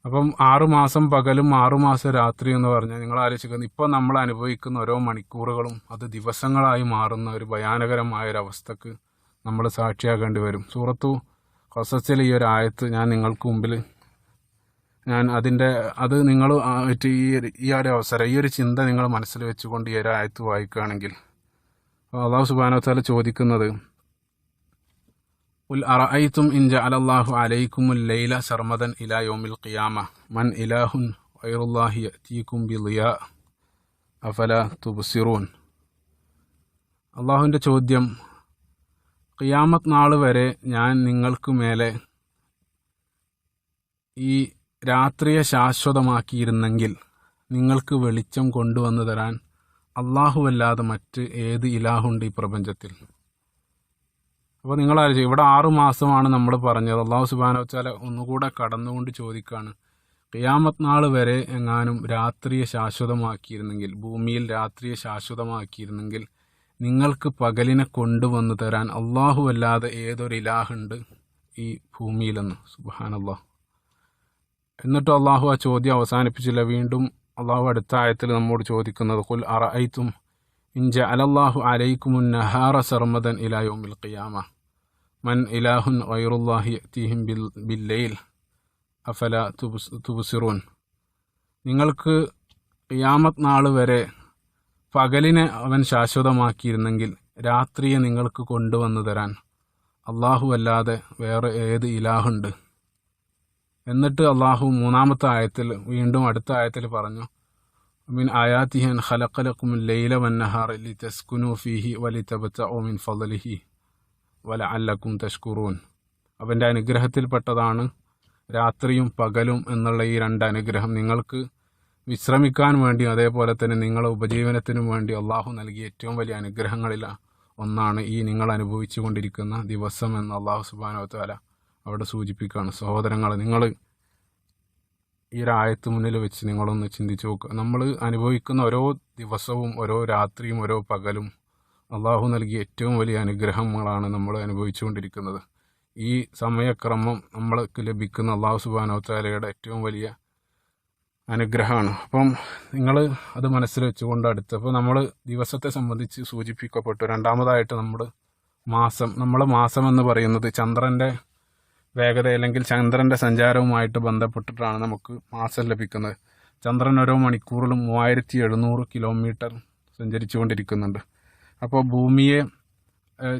അപ്പം 6 മാസം പകലും 6 മാസം രാത്രിയും എന്ന് പറഞ്ഞാൽ നിങ്ങൾ ആലോചിക്കുന്നത് ഇപ്പോൾ നമ്മൾ അനുഭവിക്കുന്ന ഓരോ മണിക്കൂറുകളും അത് ദിവസങ്ങളായി മാറുന്ന ഒരു ഭയാനകരമായ ഒരു അവസ്ഥക്ക് നമ്മൾ സാക്ഷിയാകേണ്ടി വരും. സൂറത്തു ഖസസിലെ ഈ ഒരു ആയത്ത് ഞാൻ നിങ്ങൾക്ക് മുമ്പിൽ അത് നിങ്ങൾ ഈ ഒരു അവസരം, ഈ ഒരു ചിന്ത നിങ്ങൾ മനസ്സിൽ വെച്ചുകൊണ്ട് ഈ ഒരു ആയത്ത് വായിക്കുകയാണെങ്കിൽ അല്ലാഹു സുബ്ഹാനഹു വ തആല ചോദിക്കുന്നത്, ഖുൽ അറഅയ്തും ഇൻ ജഅലല്ലാഹു അലൈക്കുമുൽ ലൈല സർമദൻ ഇലാ യൗമിൽ ഖിയാമ മൻ ഇലാഹുൻ ഗൈറുല്ലാഹി യഅതീകും ബിളിയാ അഫലാ തുബ്സിറൂൻ. അള്ളാഹുവിൻ്റെ ചോദ്യം, ഖിയാമത്ത് നാൾ വരെ ഞാൻ നിങ്ങൾക്ക് മേലെ ഈ രാത്രിയെ ശാശ്വതമാക്കിയിരുന്നെങ്കിൽ നിങ്ങൾക്ക് വെളിച്ചം കൊണ്ടുവന്നു തരാൻ അല്ലാഹുവല്ലാതെ മറ്റ് ഏത് ഇലാഹുണ്ട് ഈ പ്രപഞ്ചത്തിൽ? അപ്പോൾ നിങ്ങൾ ആലോചിക്കുക, ഇവിടെ 6 മാസമാണ് നമ്മൾ പറഞ്ഞത്. അല്ലാഹു സുബ്ഹാനഹു വ തആല ഒന്നുകൂടെ കടന്നുകൊണ്ട് ചോദിക്കുകയാണ്, ഖിയാമത്ത് നാൾ വരെ എങ്ങാനും രാത്രിയെ ശാശ്വതമാക്കിയിരുന്നെങ്കിൽ, ഭൂമിയിൽ രാത്രിയെ ശാശ്വതമാക്കിയിരുന്നെങ്കിൽ നിങ്ങൾക്ക് പകലിനെ കൊണ്ടുവന്നു തരാൻ അല്ലാഹുവല്ലാതെ ഏതൊരു ഇലാഹുണ്ട് ഈ ഭൂമിയിലെന്ന്. സുബ്ഹാനല്ലാഹ്. എന്നിട്ട് അള്ളാഹു ആ ചോദ്യം അവസാനിപ്പിച്ചില്ല. വീണ്ടും അള്ളാഹു അടുത്ത ആയത്തിൽ നമ്മോട് ചോദിക്കുന്നത്, ഖുൽ അറഅയ്തും ഇൻ ജഅലല്ലാഹു അലൈക്കുമുൻ നഹാറ സർമദൻ ഇലാ യൗമിൽ ഖിയാമ മൻ ഇലാഹുൻ ഗൈറുല്ലാഹി യഅതീഹിം ബില്ലൈൽ അഫലാ തുബ്സിറൂൻ. നിങ്ങൾക്ക് ഖിയാമത്ത് നാൾ വരെ പകലിനെ അവൻ ശാശ്വതമാക്കിയിരുന്നെങ്കിൽ രാത്രിയെ നിങ്ങൾക്ക് കൊണ്ടുവന്നു തരാൻ അള്ളാഹു അല്ലാതെ വേറെ ഏത് ഇലാഹുണ്ട്? എന്നിട്ട് അള്ളാഹു മൂന്നാമത്തെ ആയത്തിൽ, വീണ്ടും അടുത്ത ആയത്തിൽ പറഞ്ഞു, മിൻ ആയാതിഹി അൻ ഖലഖ ലക്കുമുൽ ലൈല വന്നഹാറ ലിതസ്കുനൂ ഫീഹി വലിതബ്തഉ മിൻ ഫളലിഹി വലഅല്ലക്കും തഷ്കുറൂൻ. അവൻ്റെ അനുഗ്രഹത്തിൽപ്പെട്ടതാണ് രാത്രിയും പകലും എന്നുള്ള ഈ 2 അനുഗ്രഹം. നിങ്ങൾക്ക് വിശ്രമിക്കാൻ വേണ്ടിയും അതേപോലെ തന്നെ നിങ്ങളുടെ ഉപജീവനത്തിനും വേണ്ടി അള്ളാഹു നൽകിയ ഏറ്റവും വലിയ അനുഗ്രഹങ്ങളിൽ ഒന്നാണ് ഈ നിങ്ങൾ അനുഭവിച്ചു കൊണ്ടിരിക്കുന്ന ദിവസം എന്ന് അള്ളാഹു സുബ്ഹാനഹു വ തആല അവിടെ സൂചിപ്പിക്കുകയാണ്. സഹോദരങ്ങൾ, നിങ്ങൾ ഈ ഒരു ആയത്ത് മുന്നിൽ വെച്ച് നിങ്ങളൊന്ന് ചിന്തിച്ചു നോക്കുക. നമ്മൾ അനുഭവിക്കുന്ന ഓരോ ദിവസവും ഓരോ രാത്രിയും ഓരോ പകലും അള്ളാഹു നൽകിയ ഏറ്റവും വലിയ അനുഗ്രഹങ്ങളാണ് നമ്മൾ അനുഭവിച്ചുകൊണ്ടിരിക്കുന്നത്. ഈ സമയക്രമം നമ്മൾക്ക് ലഭിക്കുന്ന അള്ളാഹു സുബ്ഹാനഹു വ തആലയുടെ ഏറ്റവും വലിയ അനുഗ്രഹമാണ്. അപ്പം നിങ്ങൾ അത് മനസ്സിൽ വെച്ചുകൊണ്ട് അടുത്തപ്പോൾ നമ്മൾ ദിവസത്തെ സംബന്ധിച്ച് സൂചിപ്പിക്കപ്പെട്ടു. രണ്ടാമതായിട്ട് നമ്മൾ മാസം എന്ന് പറയുന്നത് ചന്ദ്രൻ്റെ വേഗത അല്ലെങ്കിൽ ചന്ദ്രൻ്റെ സഞ്ചാരവുമായിട്ട് ബന്ധപ്പെട്ടിട്ടാണ് നമുക്ക് മാസം ലഭിക്കുന്നത്. ചന്ദ്രൻ ഓരോ മണിക്കൂറിലും 3700 കിലോമീറ്റർ സഞ്ചരിച്ചു കൊണ്ടിരിക്കുന്നുണ്ട്. അപ്പോൾ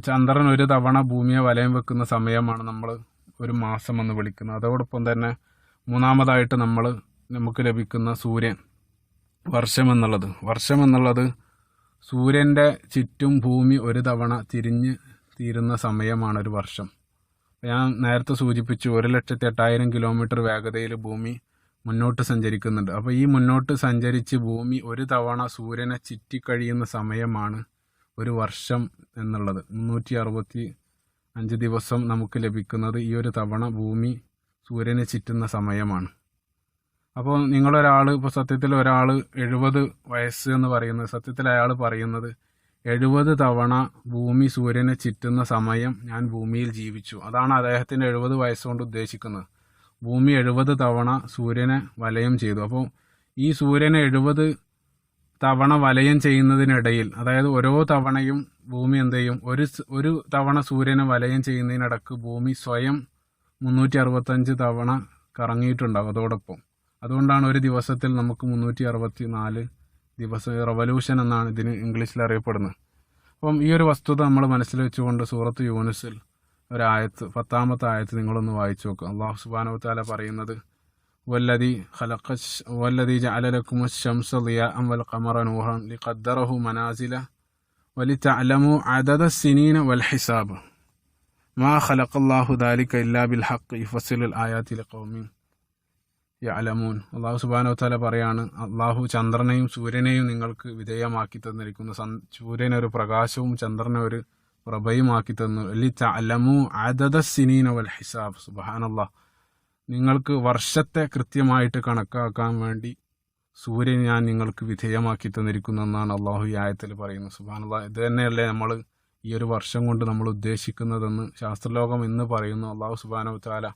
ചന്ദ്രൻ ഒരു തവണ ഭൂമിയെ വലയം വെക്കുന്ന സമയമാണ് നമ്മൾ ഒരു മാസം എന്ന് വിളിക്കുന്നത്. അതോടൊപ്പം തന്നെ മൂന്നാമതായിട്ട് നമുക്ക് ലഭിക്കുന്ന സൂര്യൻ, വർഷം എന്നുള്ളത് സൂര്യൻ്റെ ചുറ്റും ഭൂമി ഒരു തവണ തിരിഞ്ഞ് തീരുന്ന സമയമാണ് ഒരു വർഷം. ഞാൻ നേരത്തെ സൂചിപ്പിച്ചു 1,08,000 കിലോമീറ്റർ വേഗതയിൽ ഭൂമി മുന്നോട്ട് സഞ്ചരിക്കുന്നുണ്ട്. അപ്പോൾ ഈ മുന്നോട്ട് സഞ്ചരിച്ച് ഭൂമി ഒരു തവണ സൂര്യനെ ചുറ്റിക്കഴിയുന്ന സമയമാണ് ഒരു വർഷം എന്നുള്ളത്. 365 ദിവസം നമുക്ക് ലഭിക്കുന്നത് ഈ ഒരു തവണ ഭൂമി സൂര്യനെ ചുറ്റുന്ന സമയമാണ്. അപ്പോൾ ഇപ്പോൾ സത്യത്തിൽ ഒരാൾ 70 വയസ്സ് എന്ന് പറയുന്നത്, സത്യത്തിൽ അയാൾ പറയുന്നത് 70 തവണ ഭൂമി സൂര്യനെ ചുറ്റുന്ന സമയം ഞാൻ ഭൂമിയിൽ ജീവിച്ചു. അതാണ് അദ്ദേഹത്തിൻ്റെ 70 വയസ്സുകൊണ്ട് ഉദ്ദേശിക്കുന്നത്. ഭൂമി 70 തവണ സൂര്യനെ വലയം ചെയ്തു. അപ്പോൾ ഈ സൂര്യനെ 70 തവണ വലയം ചെയ്യുന്നതിനിടയിൽ, അതായത് ഓരോ തവണയും ഭൂമി എന്ത് ചെയ്യും, ഒരു തവണ സൂര്യനെ വലയം ചെയ്യുന്നതിനിടക്ക് ഭൂമി സ്വയം 365 തവണ കറങ്ങിയിട്ടുണ്ടാകും അതോടൊപ്പം. അതുകൊണ്ടാണ് ഒരു ദിവസത്തിൽ നമുക്ക് 364 ദിവസം റവല്യൂഷൻ എന്നാണ് ഇതിന് ഇംഗ്ലീഷിൽ അറിയപ്പെടുന്നത്. അപ്പം ഈ ഒരു വസ്തുത നമ്മൾ മനസ്സിൽ വെച്ചുകൊണ്ട് സൂറത്ത് യൂനുസിൽ ഒരായത്ത്, 10-ാമത്തെ ആയത്ത് നിങ്ങളൊന്ന് വായിച്ചു നോക്കുക. അല്ലാഹു സുബ്ഹാനഹു വ തആല പറയുന്നത്, വല്ലദീ ജഅല ലക്കുമുശ് ശംസ ദിയാഅൻ വൽ ഖമറ നൂറൻ ലിഖദ്ദറഹു മനാസില വലിതഅലമു അദദസ് സിനീന വൽ ഹിസാബ് മാ ഖലഖല്ലാഹു ദാലിക ഇല്ലാ ബിൽ ഹഖ് യുഫസ്സിലുൽ ആയാതി ലിഖൗമിൻ യഅലമൂൻ. അല്ലാഹു സുബ്ഹാനഹു വ തആല പറയാണ്, അല്ലാഹു ചന്ദ്രനെയും സൂര്യനെയും നിങ്ങൾക്ക് വിധേയമാക്കി തന്നിരിക്കുന്നു. സൂര്യനൊരു പ്രകാശവും ചന്ദ്രനെ ഒരു പ്രഭയുമാക്കി തന്നു. ലിതഅലമു അദദസ് സിനീന വൽ ഹിസാബ്. സുബ്ഹാനല്ലാഹ്. നിങ്ങൾക്ക് വർഷത്തെ കൃത്യമായിട്ട് കണക്കാക്കാൻ വേണ്ടി സൂര്യൻ ഞാൻ നിങ്ങൾക്ക് വിധേയമാക്കി തന്നിരിക്കുന്നു എന്നാണ് അള്ളാഹു ഈ ആയത്തിൽ പറയുന്നത്. സുബ്ഹാനല്ലാഹ്. ഇത് തന്നെയല്ലേ നമ്മൾ ഈ ഒരു വർഷം കൊണ്ട് നമ്മൾ ഉദ്ദേശിക്കുന്നതെന്ന് ശാസ്ത്രലോകം ഇന്ന് പറയുന്നു. അള്ളാഹു സുബ്ഹാനഹു വ തആല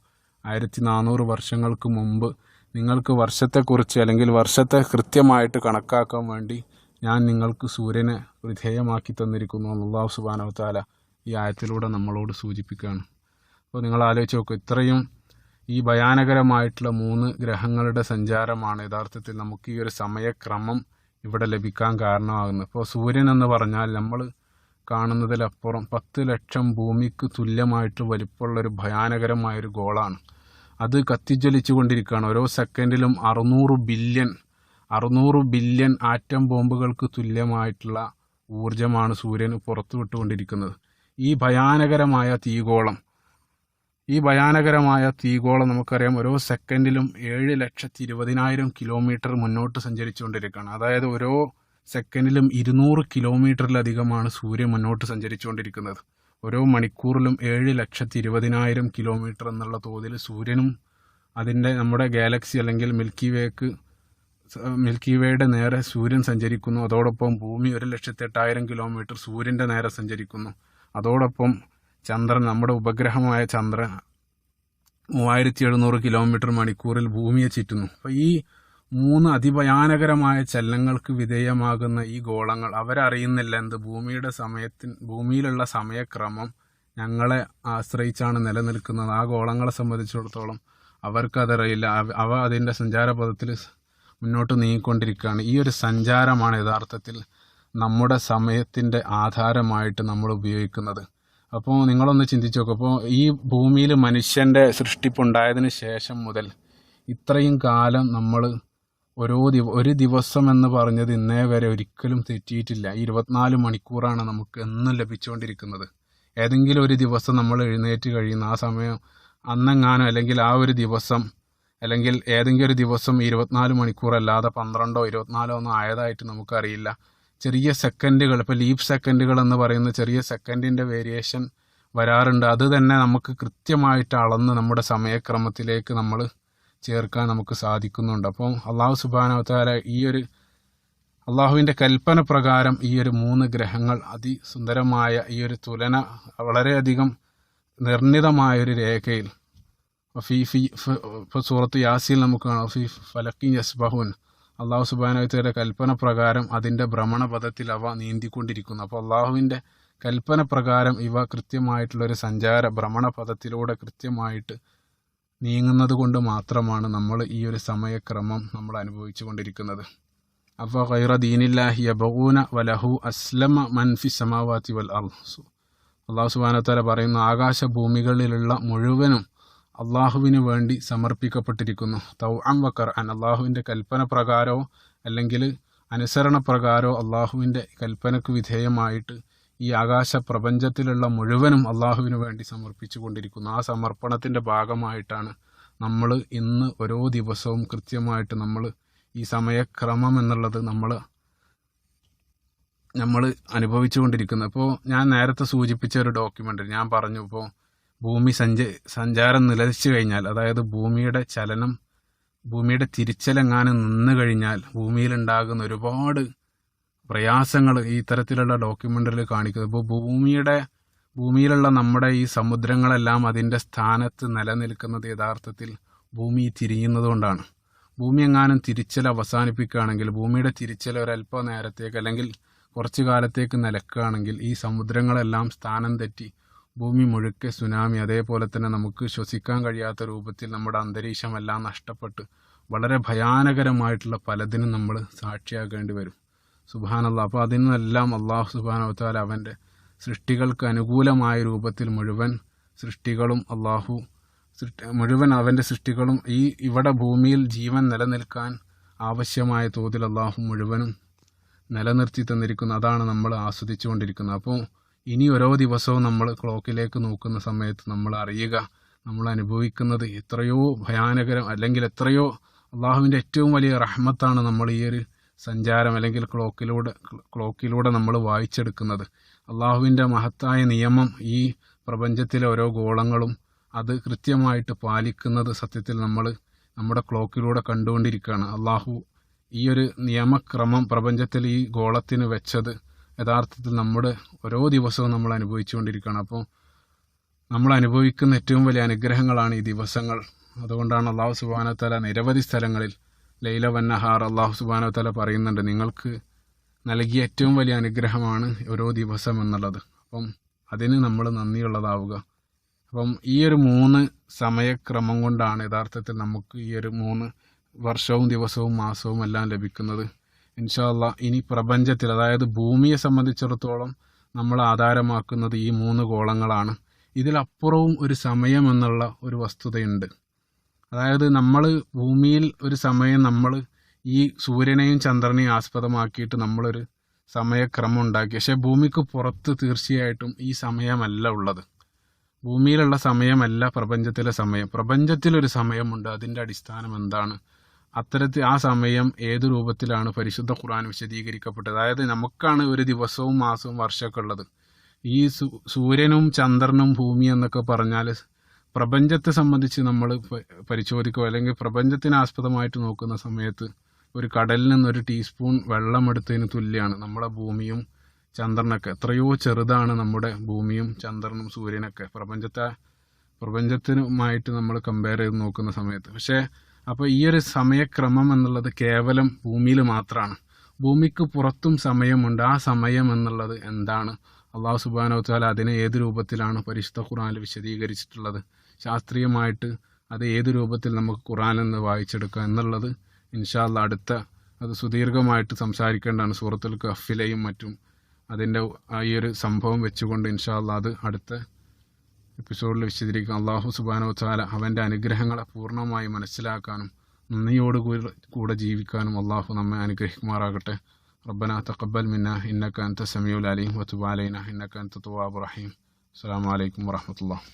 1400 വർഷങ്ങൾക്ക് മുമ്പ് നിങ്ങൾക്ക് വർഷത്തെക്കുറിച്ച് അല്ലെങ്കിൽ വർഷത്തെ കൃത്യമായിട്ട് കണക്കാക്കാൻ വേണ്ടി ഞാൻ നിങ്ങൾക്ക് സൂര്യനെ വിധേയമാക്കി തന്നിരിക്കുന്നു അല്ലാഹു സുബ്ഹാനഹു വ തആല ഈ ആയത്തിലൂടെ നമ്മളോട് സൂചിപ്പിക്കുകയാണ്. അപ്പോൾ നിങ്ങൾ ആലോചിച്ച് നോക്കൂ, ഇത്രയും ഈ ഭയാനകരമായിട്ടുള്ള 3 ഗ്രഹങ്ങളുടെ സഞ്ചാരമാണ് യഥാർത്ഥത്തിൽ നമുക്ക് ഈ ഒരു സമയക്രമം ഇവിടെ ലഭിക്കാൻ കാരണമാകുന്നത്. ഇപ്പോൾ സൂര്യൻ എന്ന് പറഞ്ഞാൽ നമ്മൾ കാണുന്നതിലപ്പുറം 10 ലക്ഷം ഭൂമിക്ക് തുല്യമായിട്ട് വലിപ്പമുള്ളൊരു ഭയാനകരമായൊരു ഗോളാണ്. അത് കത്തിജ്വലിച്ചു കൊണ്ടിരിക്കുകയാണ്. ഓരോ സെക്കൻഡിലും 600 ബില്യൺ ആറ്റം ബോംബുകൾക്ക് തുല്യമായിട്ടുള്ള ഊർജമാണ് സൂര്യൻ പുറത്തു വിട്ടുകൊണ്ടിരിക്കുന്നത്. ഈ ഭയാനകരമായ തീഗോളം നമുക്കറിയാം ഓരോ സെക്കൻഡിലും 7,20,000 കിലോമീറ്റർ മുന്നോട്ട് സഞ്ചരിച്ചുകൊണ്ടിരിക്കുകയാണ്. അതായത് ഓരോ സെക്കൻഡിലും 200 കിലോമീറ്ററിലധികമാണ് സൂര്യൻ മുന്നോട്ട് സഞ്ചരിച്ചുകൊണ്ടിരിക്കുന്നത്. ഓരോ മണിക്കൂറിലും 7,20,000 കിലോമീറ്റർ എന്നുള്ള തോതിൽ സൂര്യനും അതിൻ്റെ നമ്മുടെ ഗാലക്സി അല്ലെങ്കിൽ മിൽക്കി വേയുടെ നേരെ സൂര്യൻ സഞ്ചരിക്കുന്നു. അതോടൊപ്പം ഭൂമി 1,08,000 കിലോമീറ്റർ സൂര്യൻ്റെ നേരെ സഞ്ചരിക്കുന്നു. അതോടൊപ്പം ചന്ദ്രൻ, നമ്മുടെ ഉപഗ്രഹമായ ചന്ദ്രൻ 3700 കിലോമീറ്റർ മണിക്കൂറിൽ ഭൂമിയെ ചുറ്റുന്നു. അപ്പോൾ ഈ 3 അതിഭയാനകരമായ ചലനങ്ങൾക്ക് വിധേയമാകുന്ന ഈ ഗോളങ്ങൾ അവരറിയുന്നില്ല എന്ത് ഭൂമിയിലുള്ള സമയക്രമം ഞങ്ങളെ ആശ്രയിച്ചാണ് നിലനിൽക്കുന്നത്. ആ ഗോളങ്ങളെ സംബന്ധിച്ചിടത്തോളം അവർക്കതറിയില്ല. അവ അതിൻ്റെ സഞ്ചാരപഥത്തിൽ മുന്നോട്ട് നീങ്ങിക്കൊണ്ടിരിക്കുകയാണ്. ഈ ഒരു സഞ്ചാരമാണ് യഥാർത്ഥത്തിൽ നമ്മുടെ സമയത്തിൻ്റെ ആധാരമായിട്ട് നമ്മൾ ഉപയോഗിക്കുന്നത്. അപ്പോൾ നിങ്ങളൊന്ന് ചിന്തിച്ചു നോക്കും. അപ്പോൾ ഈ ഭൂമിയിൽ മനുഷ്യൻ്റെ സൃഷ്ടിപ്പുണ്ടായതിന് ശേഷം മുതൽ ഇത്രയും കാലം നമ്മൾ ഒരു ദിവസം എന്ന് പറഞ്ഞത് ഇന്നേ വരെ ഒരിക്കലും തെറ്റിയിട്ടില്ല. 24 മണിക്കൂറാണ് നമുക്ക് എന്നും ലഭിച്ചുകൊണ്ടിരിക്കുന്നത്. ഏതെങ്കിലും ഒരു ദിവസം നമ്മൾ എഴുന്നേറ്റ് കഴിയുന്ന ആ സമയം അന്നെങ്ങാനോ അല്ലെങ്കിൽ ആ ഒരു ദിവസം അല്ലെങ്കിൽ ഏതെങ്കിലും ഒരു ദിവസം 24 മണിക്കൂർ അല്ലാതെ 12ഓ 24ഓ ഒന്നും ആയതായിട്ട് നമുക്കറിയില്ല. ചെറിയ സെക്കൻഡുകൾ, ഇപ്പോൾ ലീപ് സെക്കൻഡുകൾ എന്ന് പറയുന്ന ചെറിയ സെക്കൻഡിൻ്റെ വേരിയേഷൻ വരാറുണ്ട്. അത് തന്നെ നമുക്ക് കൃത്യമായിട്ട് അളന്ന് നമ്മുടെ സമയക്രമത്തിലേക്ക് നമ്മൾ ചേർക്കാൻ നമുക്ക് സാധിക്കുന്നുണ്ട്. അപ്പോൾ അല്ലാഹു സുബ്ഹാനഹു വ തആല അള്ളാഹുവിൻ്റെ കൽപ്പന പ്രകാരം ഈ ഒരു 3 ഗ്രഹങ്ങൾ അതിസുന്ദരമായ ഈ ഒരു തുലന വളരെയധികം നിർണിതമായൊരു രേഖയിൽ ഇപ്പോൾ സൂറത്ത് യാസീൻ നമുക്ക് കാണാം, ഫി ഫലക്കിൻ യസ്ബഹൂൻ, അള്ളാഹു സുബ്ഹാനഹു വ തആലയുടെ കൽപ്പന പ്രകാരം അതിൻ്റെ ഭ്രമണപഥത്തിൽ അവ നീന്തിക്കൊണ്ടിരിക്കുന്നു. അപ്പോൾ അള്ളാഹുവിൻ്റെ കൽപ്പന പ്രകാരം ഇവ കൃത്യമായിട്ടുള്ളൊരു ഭ്രമണപഥത്തിലൂടെ കൃത്യമായിട്ട് നീങ്ങുന്നത് കൊണ്ട് മാത്രമാണ് നമ്മൾ ഈ ഒരു സമയക്രമം നമ്മൾ അനുഭവിച്ചു കൊണ്ടിരിക്കുന്നത്. അപ്പോൾ ഗൈറ ദീനില്ലാഹി യബ്ഗൂന വലഹു അസ്ലമ മൻ ഫി സമാവാതി വൽ അർദ്. അള്ളാഹു സുബ്ഹാനഹു വ തആല പറയുന്ന ആകാശഭൂമികളിലുള്ള മുഴുവനും അള്ളാഹുവിന് വേണ്ടി സമർപ്പിക്കപ്പെട്ടിരിക്കുന്നു. തൗഅൻ വ ഖർഅൻ, അള്ളാഹുവിൻ്റെ കൽപ്പന പ്രകാരമോ അല്ലെങ്കിൽ അനുസരണ പ്രകാരമോ അള്ളാഹുവിൻ്റെ കൽപ്പനക്ക് വിധേയമായിട്ട് ഈ ആകാശ പ്രപഞ്ചത്തിലുള്ള മുഴുവനും അള്ളാഹുവിന് വേണ്ടി സമർപ്പിച്ചു കൊണ്ടിരിക്കുന്നു. ആ സമർപ്പണത്തിൻ്റെ ഭാഗമായിട്ടാണ് നമ്മൾ ഇന്ന് ഓരോ ദിവസവും കൃത്യമായിട്ട് നമ്മൾ ഈ സമയക്രമം എന്നുള്ളത് നമ്മൾ അനുഭവിച്ചു കൊണ്ടിരിക്കുന്നത്. അപ്പോൾ ഞാൻ നേരത്തെ സൂചിപ്പിച്ച ഒരു ഡോക്യുമെൻ്ററി ഞാൻ പറഞ്ഞു, ഇപ്പോൾ ഭൂമി സഞ്ചാരം നിലച്ചു കഴിഞ്ഞാൽ, അതായത് ഭൂമിയുടെ തിരിച്ചലെങ്ങാനും നിന്ന് കഴിഞ്ഞാൽ ഭൂമിയിലുണ്ടാകുന്ന ഒരുപാട് പ്രയാസങ്ങൾ ഈ ഇത്തരത്തിലുള്ള ഡോക്യുമെൻ്ററിയിൽ കാണിക്കുന്നത്. ഇപ്പോൾ ഭൂമിയിലുള്ള നമ്മുടെ ഈ സമുദ്രങ്ങളെല്ലാം അതിൻ്റെ സ്ഥാനത്ത് നിലനിൽക്കുന്നത് യഥാർത്ഥത്തിൽ ഭൂമി തിരിയുന്നത് കൊണ്ടാണ്. ഭൂമി എങ്ങാനും തിരിച്ചൽ അവസാനിപ്പിക്കുകയാണെങ്കിൽ, ഭൂമിയുടെ തിരിച്ചൽ ഒരല്പ നേരത്തേക്ക് അല്ലെങ്കിൽ കുറച്ചു കാലത്തേക്ക് നിലക്കുകയാണെങ്കിൽ ഈ സമുദ്രങ്ങളെല്ലാം സ്ഥാനം തെറ്റി ഭൂമി മുഴുക്കെ സുനാമി, അതേപോലെ തന്നെ നമുക്ക് ശ്വസിക്കാൻ കഴിയാത്ത രൂപത്തിൽ നമ്മുടെ അന്തരീക്ഷമെല്ലാം നഷ്ടപ്പെട്ട് വളരെ ഭയാനകരമായിട്ടുള്ള പലതിനും നമ്മൾ സാക്ഷിയാകേണ്ടി വരും. സുബ്ഹാനല്ലാഹ്. അപ്പോൾ അതിനെല്ലാം അള്ളാഹു സുബ്ഹാനഹു വ തആല അവൻ്റെ സൃഷ്ടികൾക്ക് അനുകൂലമായ രൂപത്തിൽ മുഴുവൻ അവൻ്റെ സൃഷ്ടികളും ഇവിടെ ഭൂമിയിൽ ജീവൻ നിലനിൽക്കാൻ ആവശ്യമായ തോതിൽ അള്ളാഹു മുഴുവനും നിലനിർത്തി തന്നിരിക്കുന്നു. അതാണ് നമ്മൾ ആസ്വദിച്ചു കൊണ്ടിരിക്കുന്നത്. അപ്പോൾ ഇനി ഓരോ ദിവസവും നമ്മൾ ക്ലോക്കിലേക്ക് നോക്കുന്ന സമയത്ത് നമ്മൾ അറിയുക, നമ്മൾ അനുഭവിക്കുന്നത് എത്രയോ ഭയാനകരം അല്ലെങ്കിൽ എത്രയോ അള്ളാഹുവിൻ്റെ ഏറ്റവും വലിയ റഹ്മത്താണ് നമ്മൾ ഈ ഒരു സഞ്ചാരം അല്ലെങ്കിൽ ക്ലോക്കിലൂടെ നമ്മൾ വായിച്ചെടുക്കുന്നത്. അള്ളാഹുവിൻ്റെ മഹത്തായ നിയമം ഈ പ്രപഞ്ചത്തിലെ ഓരോ ഗോളങ്ങളും അത് കൃത്യമായിട്ട് പാലിക്കുന്നത് സത്യത്തിൽ നമ്മൾ നമ്മുടെ ക്ലോക്കിലൂടെ കണ്ടുകൊണ്ടിരിക്കുകയാണ്. അള്ളാഹു ഈ ഒരു നിയമക്രമം പ്രപഞ്ചത്തിൽ ഈ ഗോളത്തിന് വെച്ചത് യഥാർത്ഥത്തിൽ നമ്മുടെ ഓരോ ദിവസവും നമ്മൾ അനുഭവിച്ചുകൊണ്ടിരിക്കുകയാണ്. അപ്പോൾ നമ്മൾ അനുഭവിക്കുന്ന ഏറ്റവും വലിയ അനുഗ്രഹങ്ങളാണ് ഈ ദിവസങ്ങൾ. അതുകൊണ്ടാണ് അള്ളാഹു സുബ്ഹാനഹു വ തആല നിരവധി സ്ഥലങ്ങളിൽ ലൈല വന്നഹാർ അള്ളാഹു സുബ്ഹാനഹു വ തആല പറയുന്നുണ്ട്, നിങ്ങൾക്ക് നൽകിയ ഏറ്റവും വലിയ അനുഗ്രഹമാണ് ഓരോ ദിവസം എന്നുള്ളത്. അപ്പം അതിന് നമ്മൾ നന്ദിയുള്ളതാവുക. അപ്പം ഈ ഒരു 3 സമയക്രമം കൊണ്ടാണ് യഥാർത്ഥത്തിൽ നമുക്ക് ഈ ഒരു 3 വർഷവും ദിവസവും മാസവും എല്ലാം ലഭിക്കുന്നത്. ഇൻഷാ അള്ളാഹ് ഇനി പ്രപഞ്ചത്തിൽ, അതായത് ഭൂമിയെ സംബന്ധിച്ചിടത്തോളം നമ്മൾ ആധാരമാക്കുന്നത് ഈ 3 ഗോളങ്ങളാണ്. ഇതിലപ്പുറവും ഒരു സമയം എന്നുള്ള ഒരു വസ്തുതയുണ്ട്. അതായത് നമ്മൾ ഭൂമിയിൽ ഒരു സമയം നമ്മൾ ഈ സൂര്യനെയും ചന്ദ്രനെയും ആസ്പദമാക്കിയിട്ട് നമ്മളൊരു സമയക്രമം ഉണ്ടാക്കി. പക്ഷേ ഭൂമിക്ക് പുറത്ത് തീർച്ചയായിട്ടും ഈ സമയമല്ല ഉള്ളത്. ഭൂമിയിലുള്ള സമയമല്ല പ്രപഞ്ചത്തിലെ സമയം. പ്രപഞ്ചത്തിലൊരു സമയമുണ്ട്. അതിൻ്റെ അടിസ്ഥാനം എന്താണ്? അത്തരത്തിൽ ആ സമയം ഏത് രൂപത്തിലാണ് പരിശുദ്ധ ഖുർആൻ വിശദീകരിക്കപ്പെട്ടത്? അതായത് നമുക്കാണ് ഒരു ദിവസവും മാസവും വർഷമൊക്കെ ഉള്ളത്. ഈ സൂര്യനും ചന്ദ്രനും ഭൂമി എന്നൊക്കെ പറഞ്ഞാൽ പ്രപഞ്ചത്തെ സംബന്ധിച്ച് നമ്മൾ പരിശോധിക്കുക, അല്ലെങ്കിൽ പ്രപഞ്ചത്തിനെ ആസ്പദമായിട്ട് നോക്കുന്ന സമയത്ത് ഒരു കടലിൽ നിന്നൊരു ടീസ്പൂൺ വെള്ളം എടുത്തതിന് തുല്യമാണ് നമ്മളെ ഭൂമിയും ചന്ദ്രനൊക്കെ. എത്രയോ ചെറുതാണ് നമ്മുടെ ഭൂമിയും ചന്ദ്രനും സൂര്യനൊക്കെ പ്രപഞ്ചത്തിനുമായിട്ട് നമ്മൾ കമ്പയർ ചെയ്ത് നോക്കുന്ന സമയത്ത്. പക്ഷേ അപ്പോൾ ഈ ഒരു സമയക്രമം എന്നുള്ളത് കേവലം ഭൂമിയിൽ മാത്രമാണ്. ഭൂമിക്ക് പുറത്തും സമയമുണ്ട്. ആ സമയം എന്നുള്ളത് എന്താണ്? അള്ളാഹു സുബ്ഹാനഹു വ തആല അതിനെ ഏത് രൂപത്തിലാണ് പരിശുദ്ധ ഖുർആനിൽ വിശദീകരിച്ചിട്ടുള്ളത്? ശാസ്ത്രീയമായിട്ട് അത് ഏത് രൂപത്തിൽ നമുക്ക് ഖുർആനിൽ നിന്ന് വായിച്ചെടുക്കാം എന്നുള്ളത് ഇൻഷാ അല്ലാഹ് അത് സുദീർഘമായിട്ട് സംസാരിക്കേണ്ടതാണ്. സൂറത്തുൽ കഹ്ഫിലെയും മറ്റും അതിൻ്റെ ഈ ഒരു സംഭവം വെച്ചുകൊണ്ട് ഇൻഷാ അല്ലാഹ് അത് അടുത്ത എപ്പിസോഡിൽ വിശദീകരിക്കും. അള്ളാഹു സുബ്ഹാനഹു വ തആല അവൻ്റെ അനുഗ്രഹങ്ങളെ പൂർണ്ണമായി മനസ്സിലാക്കാനും നന്ദിയോടുകൂടെ ജീവിക്കാനും അള്ളാഹു നമ്മെ അനുഗ്രഹിക്കുമാറാകട്ടെ. റബ്ബനാ തഖബ്ബൽ മിന്നാ ഇന്നക അൻത സമീഉൽ അലീം വതുബ് അലൈനാ ഇന്നക അൻത തവ്വാബുർ റഹീം. അസ്സലാമു അലൈക്കും വറഹ്മത്തുള്ളാഹി.